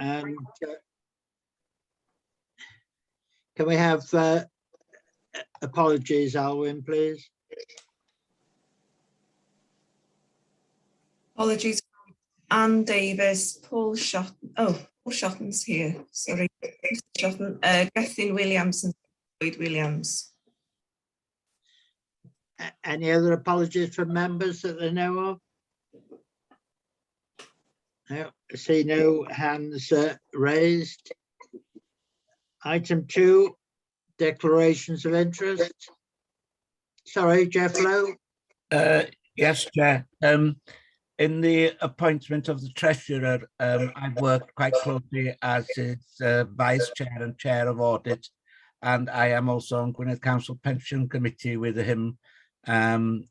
And can we have apologies, Alwyn, please? Apologies, Anne Davis, Paul Shotton's here. Sorry, Shotton, Gethin Williams and Lloyd Williams. Any other apologies from members that they know of? No, I see no hands raised. Item 2, declarations of interest. Sorry, Jeff Lowe. Yes, Chair. In the appointment of the Treasurer, I've worked quite closely as his Vice Chair and Chair of Audit, and I am also on Gwynedd Council Pension Committee with him, and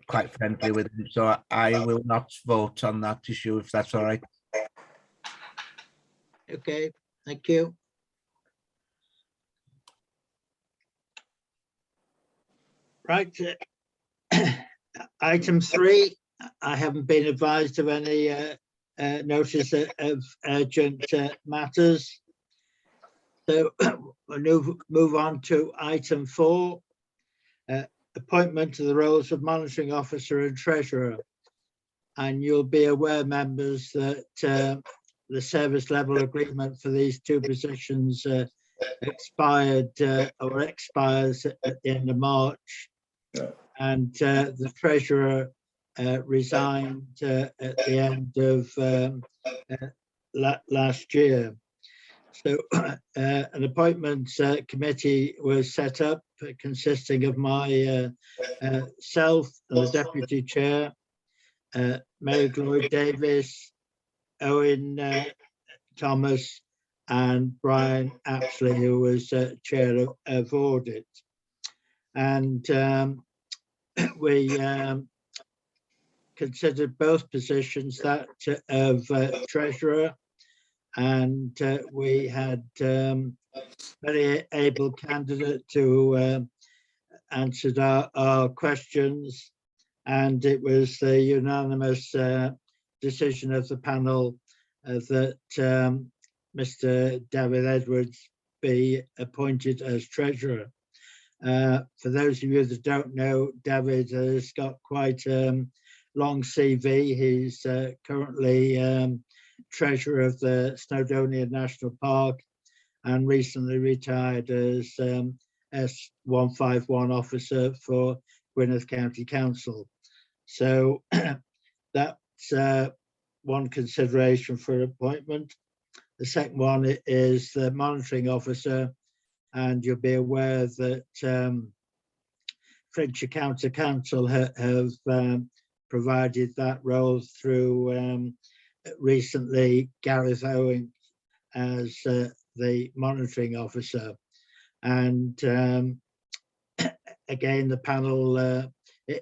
quite friendly with him, so I will not vote on that issue, if that's all right. Okay, thank you. Right. Item 3, I haven't been advised of any notice of urgent matters. So we'll move on to item 4, appointment to the roles of monitoring officer and treasurer. And you'll be aware, members, that the service level agreement for these two positions expired or expires at the end of March. Yeah. And the treasurer resigned at the end of last year. So an appointments committee was set up consisting of my self, the deputy chair, Mary Glory Davis, Owen Thomas, and Brian Apsley, who was chair of audit. And we considered both positions, that of treasurer, and we had very able candidate who answered our questions, and it was the unanimous decision of the panel that Mr. David Edwards be appointed as treasurer. For those of you that don't know, David has got quite a long CV. He's currently treasurer of the Snowdonia National Park and recently retired as S151 officer for Gwynedd County Council. So that's one consideration for appointment. The second one is the monitoring officer, and you'll be aware that Flintshire County Council have provided that role through recently Gareth Owen as the monitoring officer. And again, the panel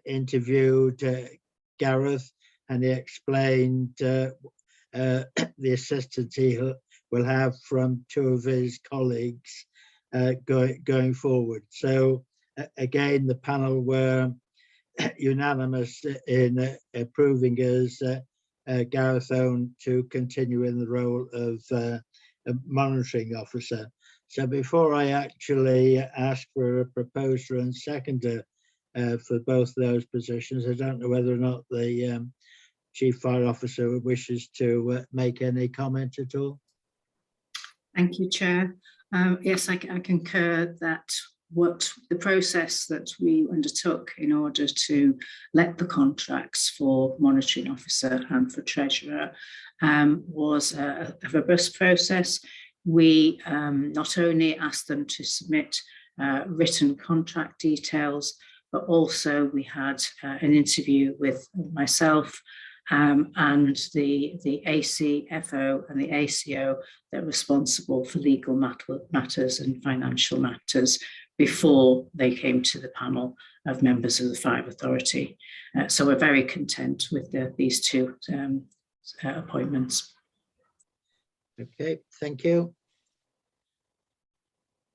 interviewed Gareth, and he explained the assistance he will have from two of his colleagues going forward. So again, the panel were unanimous in approving as Gareth Owen to continue in the role of a monitoring officer. So before I actually ask for a proposer and seconder for both those positions, I don't know whether or not the Chief Fire Officer wishes to make any comment at all. Thank you, Chair. Yes, I concur that what the process that we undertook in order to let the contracts for monitoring officer and for treasurer was a robust process. We not only asked them to submit written contract details, but also we had an interview with myself and the ACFO and the ACO that are responsible for legal matters and financial matters before they came to the panel of members of the Fire Authority. So we're very content with these two appointments. Okay, thank you.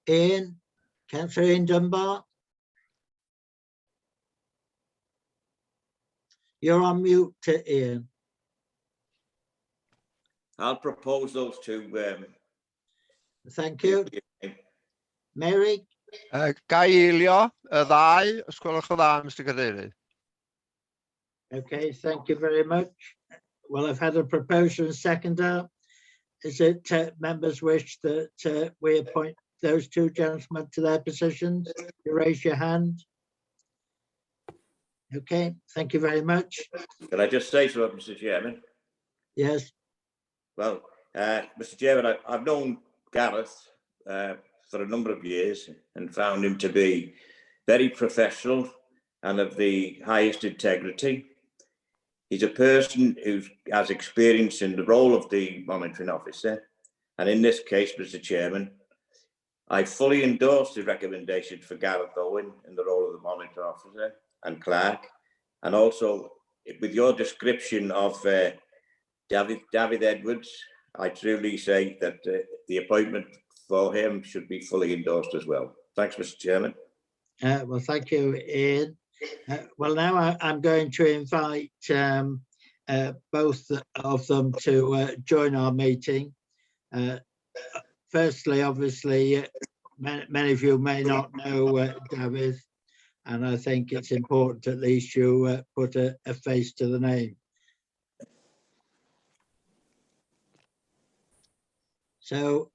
Ian, Councillor Ian Dunbar. You're on mute, Ian. I'll propose those two. Thank you. Mary? Gai eilio y ddau, os gwelwch yn dda, Mr Cadeirydd. Okay, thank you very much. Well, I've had a proposal and seconder. Is it members wish that we appoint those two gentlemen to their positions? You raise your hand. Okay, thank you very much. Can I just say something, Mr. Chairman? Yes. Well, Mr. Chairman, I've known Gareth for a number of years and found him to be very professional and of the highest integrity. He's a person who has experience in the role of the monitoring officer. And in this case, Mr. Chairman, I fully endorse the recommendation for Gareth Owen in the role of the monitoring officer and clerk. And also, with your description of David Edwards, I truly say that the appointment for him should be fully endorsed as well. Thanks, Mr. Chairman. Well, thank you, Ian. Well, now I'm going to invite both of them to join our meeting. Firstly, obviously, many of you may not know David, and I think it's important at least you put a face to the name. So,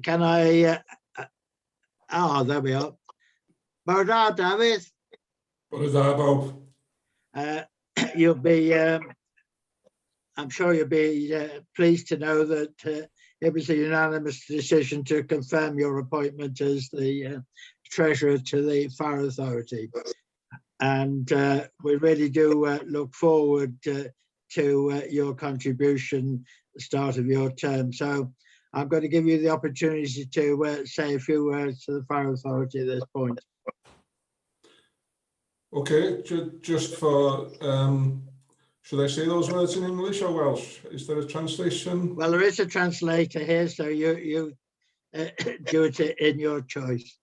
can I? There we are. Bore David. Bore Bob. You'll be, I'm sure you'll be pleased to know that it was a unanimous decision to confirm your appointment as the treasurer to the Fire Authority. And we really do look forward to your contribution at the start of your term. So I'm going to give you the opportunity to say a few words to the Fire Authority at this point. Okay, just for, should I say those words in English or Welsh? Is there a translation? Well, there is a translator here, so you do it in your choice.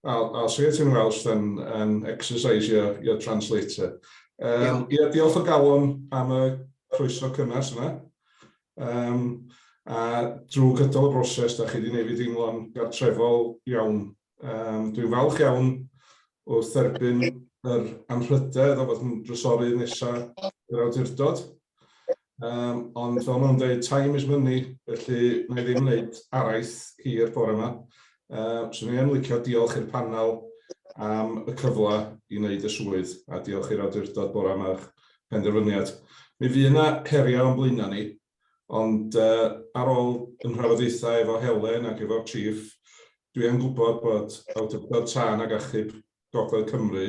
I'll say it in Welsh then and exercise your translator. Yeah. Diolch o galon am y croeso cynnes yna. A drwy gydol y broses, da chi wedi newid deimlo'n gartrefol iawn. Dwi'n falch iawn wrth dderbyn yr anrhydedd o fod yn drysoru nesaf i'r awdurdod. Ond fel ma'n dweud, time is money, felly na i ddim wneud araith hir bore yma. So ni yn licio diolch i'r panel am y cyfle i wneud y swydd, a diolch i'r awdurdod bore yma'r penderfyniad. Mi fydd yna heriau o'n blaenau ni, ond ar ôl yn rhafodaethau efo Helen ac efo'r chief, dwi yn gwybod bod awdurdod tân ag achub Gogledd Cymru,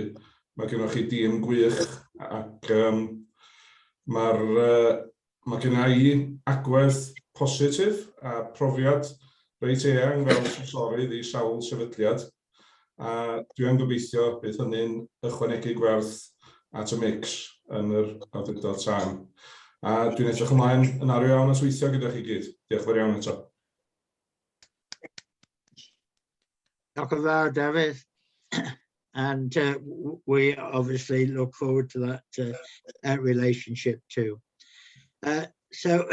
mae gennych chi dîm gwych ac mae genna i agwedd positif a profiad reit eang fel sysorydd i sawl sefydliad. A dwi yn gobeithio bydd hynny'n ychwanegu gwerth at y mix yn yr awdurdod tân. A dwi'n edrych ymlaen yn ar iawn at weithio gyda chi gyd. Diolch yn fawr iawn eto. Diolch yn fawr, David. And we obviously look forward to that relationship too. So,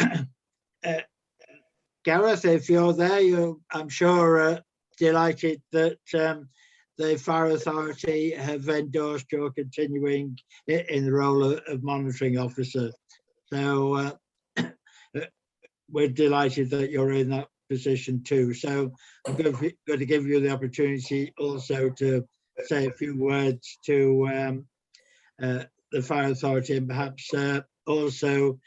Gareth, if you're there, I'm sure delighted that the Fire Authority have endorsed your continuing in the role of monitoring officer. So we're delighted that you're in that position too. So I'm going to give you the opportunity also to say a few words to the Fire Authority and perhaps also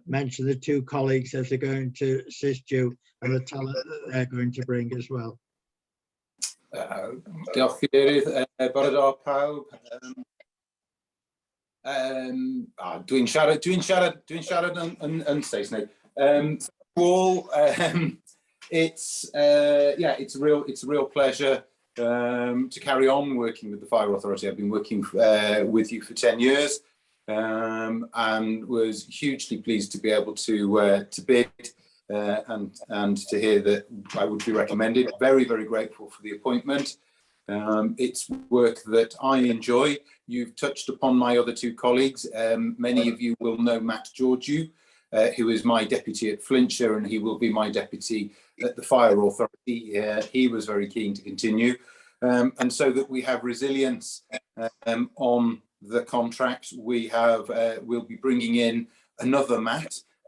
mention the two colleagues that are going to assist you and the talent that they're going to bring as well. Diolch Cadeirydd, bore da pawb. Dwi'n siarad yn Saesneg. All, it's a real pleasure to carry on working with the Fire Authority. I've been working with you for 10 years and was hugely pleased to be able to bid and to hear that I would be recommended. Very, very grateful for the appointment. It's work that I enjoy. You've touched upon my other two colleagues. Many of you will know Matt Georgiou, who is my deputy at Flintshire, and he will be my deputy at the Fire Authority. He was very keen to continue. And so that we have resilience on the contract, we'll be bringing in another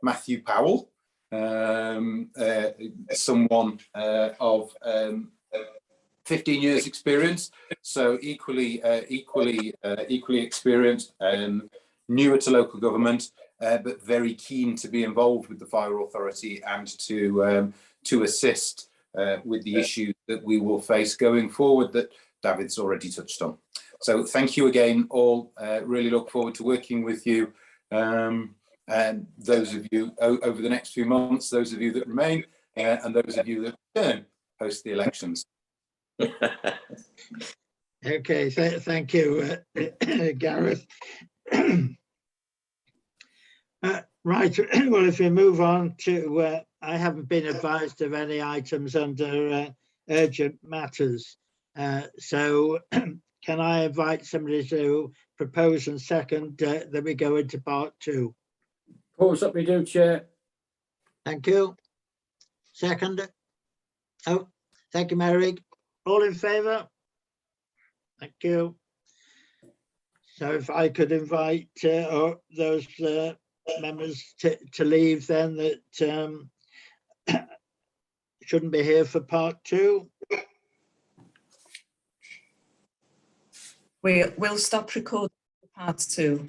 Matthew Powell, someone of 15 years experience, so equally experienced, newer to local government, but very keen to be involved with the Fire Authority and to assist with the issues that we will face going forward that David's already touched on. So thank you again all, really look forward to working with you, and those of you over the next few months, those of you that remain, and those of you that return post the elections. Okay, thank you, Gareth. Right, well, if we move on to, I haven't been advised of any items under urgent matters. So can I invite somebody to propose and second that we go into part 2? Propose that we do, Chair. Thank you. Second. Oh, thank you, Mary. All in favour? Thank you. So if I could invite those members to leave then that shouldn't be here for part 2. We'll stop recording for part 2.